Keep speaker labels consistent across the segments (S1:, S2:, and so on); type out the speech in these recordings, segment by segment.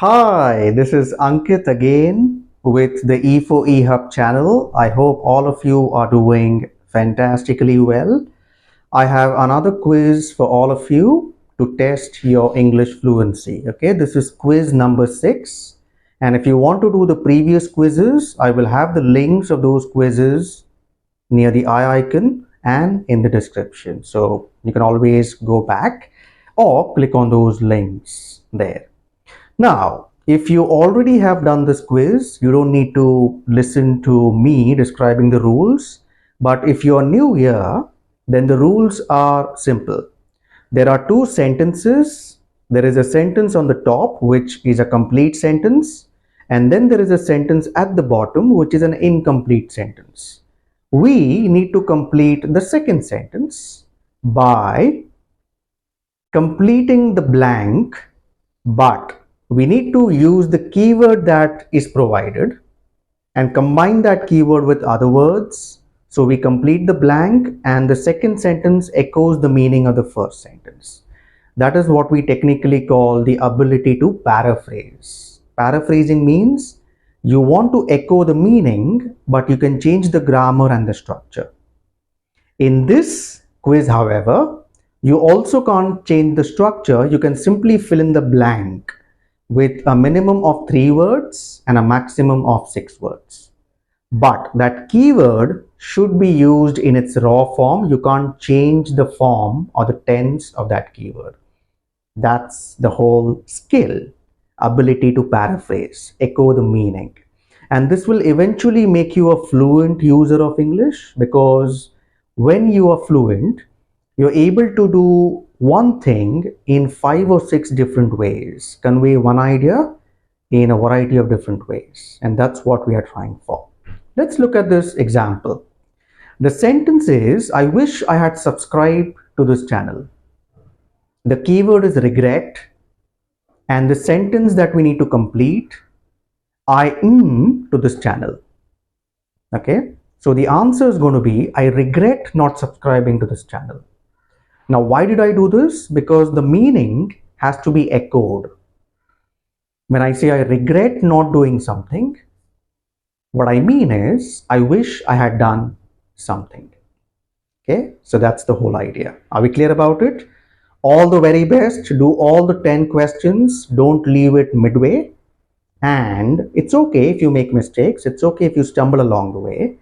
S1: Hi, this is Ankit again with the E4E Hub channel. I hope all of you are doing fantastically well. I have another quiz for all of you to test your English fluency. Okay, this is quiz number 6. And if you want to do the previous quizzes, I will have the links of those quizzes near the eye icon and in the description. So you can always go back or click on those links there. Now, if you already have done this quiz, you don't need to listen to me describing the rules. But if you are new here, then the rules are simple. There are two sentences. There is a sentence on the top, which is a complete sentence. And then there is a sentence at the bottom, which is an incomplete sentence. We need to complete the second sentence by completing the blank, but we need to use the keyword that is provided and combine that keyword with other words. So we complete the blank and the second sentence echoes the meaning of the first sentence. That is what we technically call the ability to paraphrase. Paraphrasing means you want to echo the meaning, but you can change the grammar and the structure. In this quiz, however, you also can't change the structure. You can simply fill in the blank with a minimum of 3 words and a maximum of 6 words. But that keyword should be used in its raw form. You can't change the form or the tense of that keyword. That's the whole skill, ability to paraphrase, echo the meaning. And this will eventually make you a fluent user of English, because when you are fluent, you're able to do one thing in 5 or 6 different ways, convey one idea in a variety of different ways. And that's what we are trying for. Let's look at this example. The sentence is, I wish I had subscribed to this channel. The keyword is regret. And the sentence that we need to complete, I am to this channel. Okay. So the answer is going to be, I regret not subscribing to this channel. Now, why did I do this? Because the meaning has to be echoed. When I say I regret not doing something, what I mean is I wish I had done something. Okay, so that's the whole idea. Are we clear about it? All the very best. Do all the 10 questions. Don't leave it midway. And it's okay if you make mistakes. It's okay if you stumble along the way.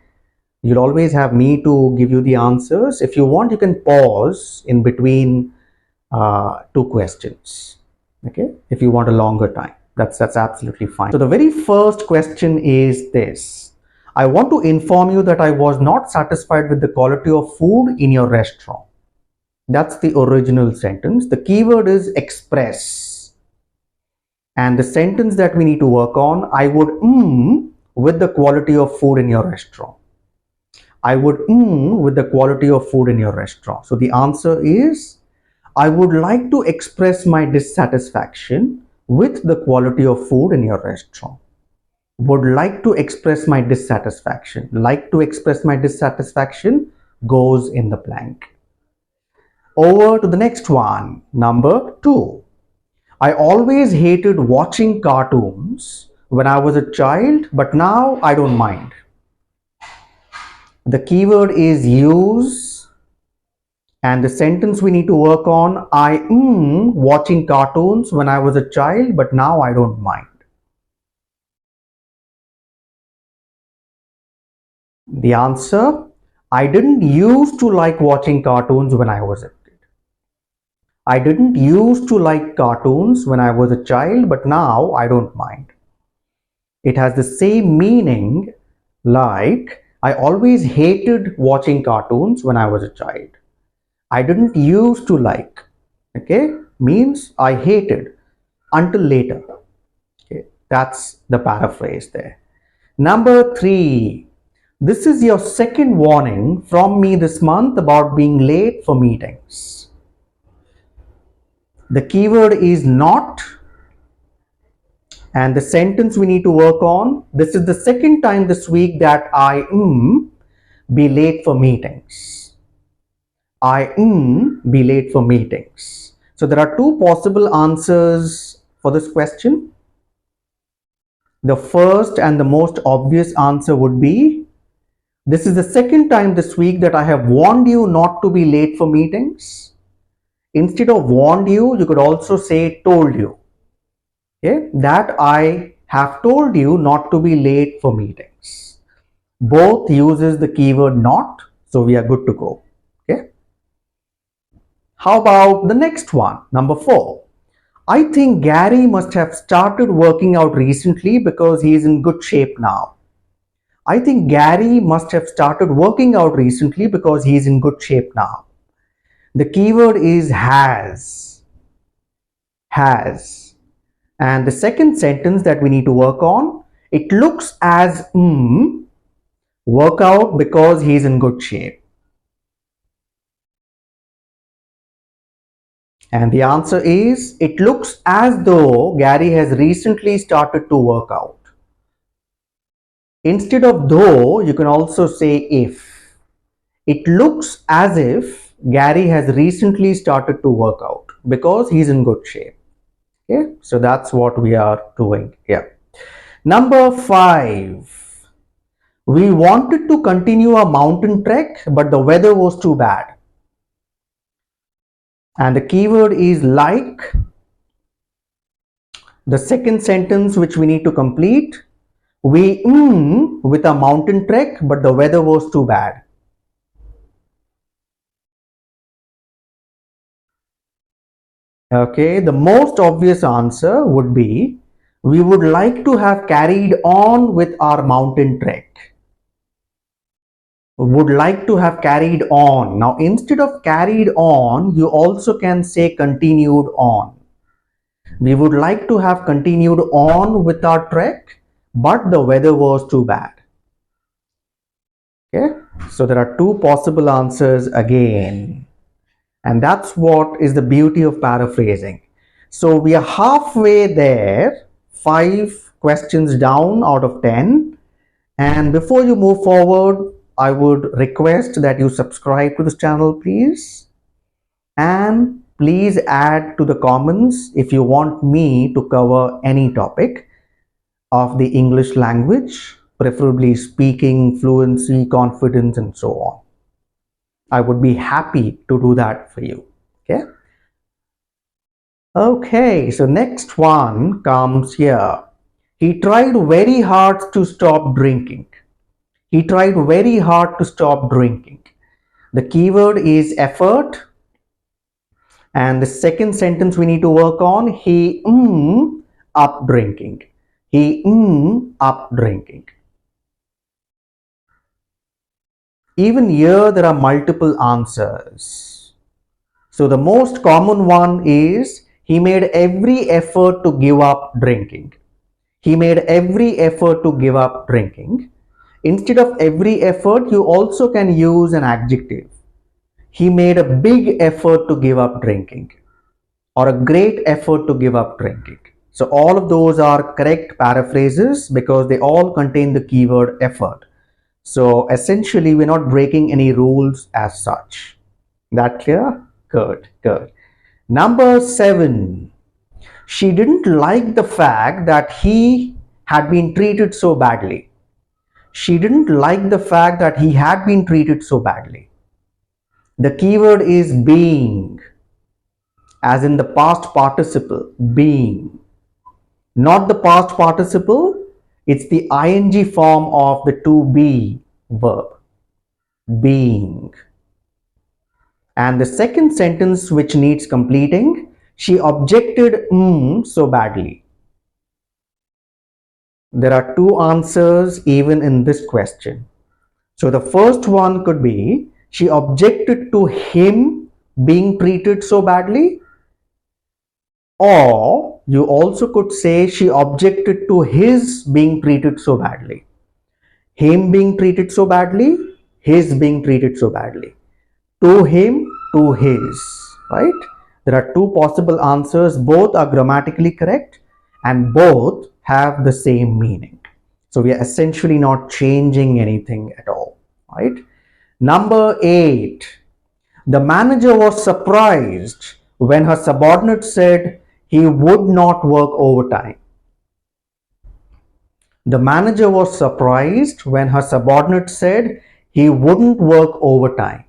S1: You'll always have me to give you the answers. If you want, you can pause in between 2 questions. Okay, if you want a longer time, that's absolutely fine. So the very first question is this. I want to inform you that I was not satisfied with the quality of food in your restaurant. That's the original sentence. The keyword is express. And the sentence that we need to work on, I would with the quality of food in your restaurant. I would with the quality of food in your restaurant. So the answer is, I would like to express my dissatisfaction with the quality of food in your restaurant. Would like to express my dissatisfaction. Like to express my dissatisfaction goes in the blank. Over to the next one, number 2. I always hated watching cartoons when I was a child, but now I don't mind. The keyword is use, and the sentence we need to work on, I am watching cartoons when I was a child, but now I don't mind. The answer, I didn't used to like watching cartoons when I was a kid. I didn't used to like cartoons when I was a child, but now I don't mind. It has the same meaning like, I always hated watching cartoons when I was a child. I didn't used to like, okay, means I hated until later. Okay, that's the paraphrase there. Number 3, this is your second warning from me this month about being late for meetings. The keyword is not, and the sentence we need to work on, this is the second time this week that I am be late for meetings. I am be late for meetings. So there are 2 possible answers for this question. The first and the most obvious answer would be, this is the second time this week that I have warned you not to be late for meetings. Instead of warned you, you could also say told you. Okay? That I have told you not to be late for meetings. Both uses the keyword not, so we are good to go. Okay? How about the next one, number 4? I think Gary must have started working out recently because he is in good shape now. I think Gary must have started working out recently because he is in good shape now. The keyword is has. Has. And the second sentence that we need to work on, it looks as work out because he is in good shape. And the answer is, it looks as though Gary has recently started to work out. Instead of though, you can also say if. It looks as if Gary has recently started to work out because he's in good shape. Okay, so that's what we are doing here. Number 5. We wanted to continue a mountain trek, but the weather was too bad. And the keyword is like. The second sentence which we need to complete, we with a mountain trek, but the weather was too bad. Okay, the most obvious answer would be, we would like to have carried on with our mountain trek. Would like to have carried on. Now, instead of carried on, you also can say continued on. We would like to have continued on with our trek, but the weather was too bad. Okay, so there are 2 possible answers again. And that's what is the beauty of paraphrasing. So we are halfway there, 5 questions down out of 10. And before you move forward, I would request that you subscribe to this channel, please. And please add to the comments if you want me to cover any topic of the English language, preferably speaking, fluency, confidence, and so on. I would be happy to do that for you. Okay. Okay, so next one comes here. He tried very hard to stop drinking. He tried very hard to stop drinking. The keyword is effort. And the second sentence we need to work on, he up drinking. He up drinking. Even here there are multiple answers. So the most common one is, he made every effort to give up drinking. He made every effort to give up drinking. Instead of every effort, you also can use an adjective. He made a big effort to give up drinking, or a great effort to give up drinking. So all of those are correct paraphrases because they all contain the keyword effort. So essentially, we're not breaking any rules as such. That clear? Good, good. Number 7. She didn't like the fact that he had been treated so badly. She didn't like the fact that he had been treated so badly. The keyword is being, as in the past participle, being. Not the past participle, it's the ing form of the to be verb, being. And the second sentence which needs completing, she objected so badly. There are 2 answers even in this question. So the first one could be, she objected to him being treated so badly, or you also could say she objected to his being treated so badly. Him being treated so badly, his being treated so badly. To him, to his, right? There are 2 possible answers. Both are grammatically correct and both have the same meaning. So we are essentially not changing anything at all, right? Number 8. The manager was surprised when her subordinate said he would not work overtime. The manager was surprised when her subordinate said he wouldn't work overtime.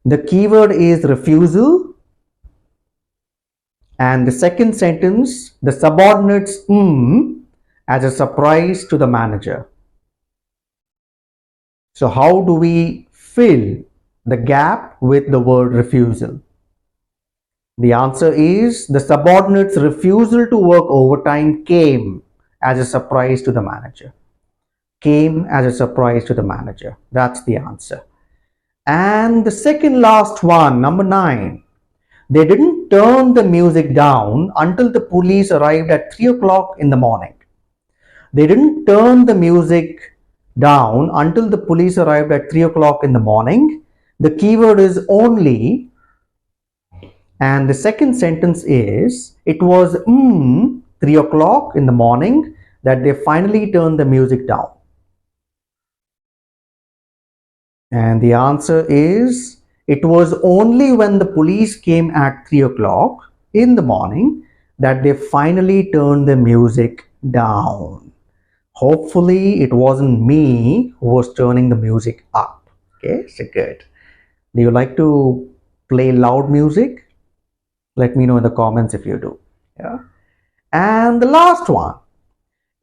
S1: The keyword is refusal. And the second sentence, the subordinate's as a surprise to the manager. So how do we fill the gap with the word refusal? The answer is the subordinate's refusal to work overtime came as a surprise to the manager. Came as a surprise to the manager. That's the answer. And the second last one, number 9. They didn't turn the music down until the police arrived at 3 o'clock in the morning. They didn't turn the music down until the police arrived at 3 o'clock in the morning. The keyword is only, and the second sentence is, it was 3 o'clock in the morning that they finally turned the music down. And the answer is, it was only when the police came at 3 o'clock in the morning that they finally turned the music down. Hopefully it wasn't me who was turning the music up. Okay, so good. Do you like to play loud music? Let me know in the comments if you do. Yeah. And the last one.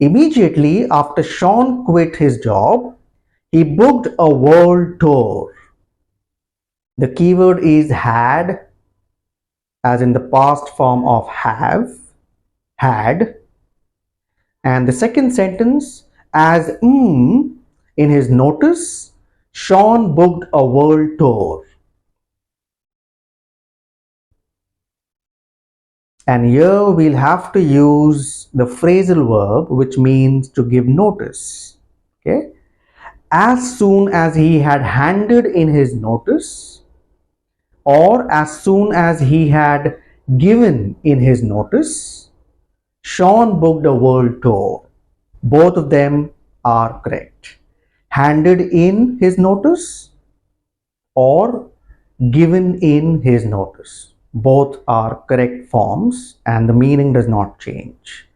S1: Immediately after Sean quit his job, he booked a world tour. The keyword is had, as in the past form of have, had. And the second sentence, as in his notice, Sean booked a world tour. And here we'll have to use the phrasal verb, which means to give notice. Okay. As soon as he had handed in his notice, or as soon as he had given in his notice, Sean booked a world tour. Both of them are correct. Handed in his notice or given in his notice. Both are correct forms and the meaning does not change.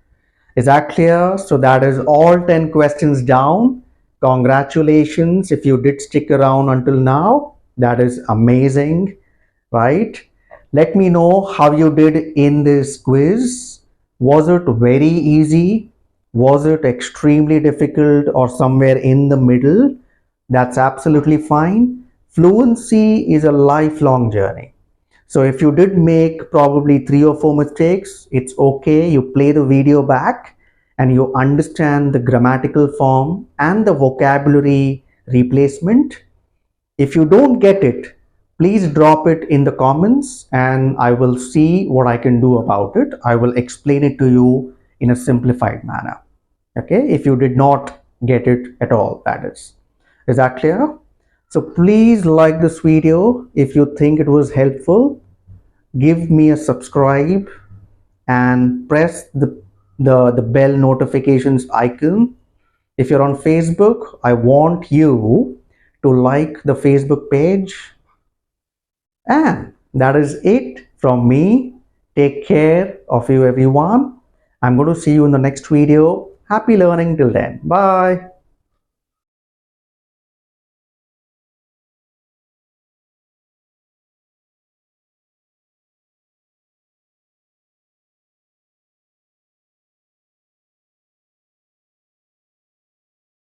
S1: Is that clear? So that is all 10 questions down. Congratulations if you did stick around until now. That is amazing, right? Let me know how you did in this quiz. Was it very easy? Was it extremely difficult or somewhere in the middle? That's absolutely fine. Fluency is a lifelong journey. So if you did make probably 3 or 4 mistakes, it's okay. You play the video back and you understand the grammatical form and the vocabulary replacement. If you don't get it, please drop it in the comments and I will see what I can do about it. I will explain it to you in a simplified manner. Okay, if you did not get it at all, that is. Is that clear? So please like this video if you think it was helpful. Give me a subscribe and press the bell notifications icon. If you're on Facebook, I want you to like the Facebook page. And that is it from me. Take care of you everyone. I'm going to see you in the next video. Happy learning till then. Bye.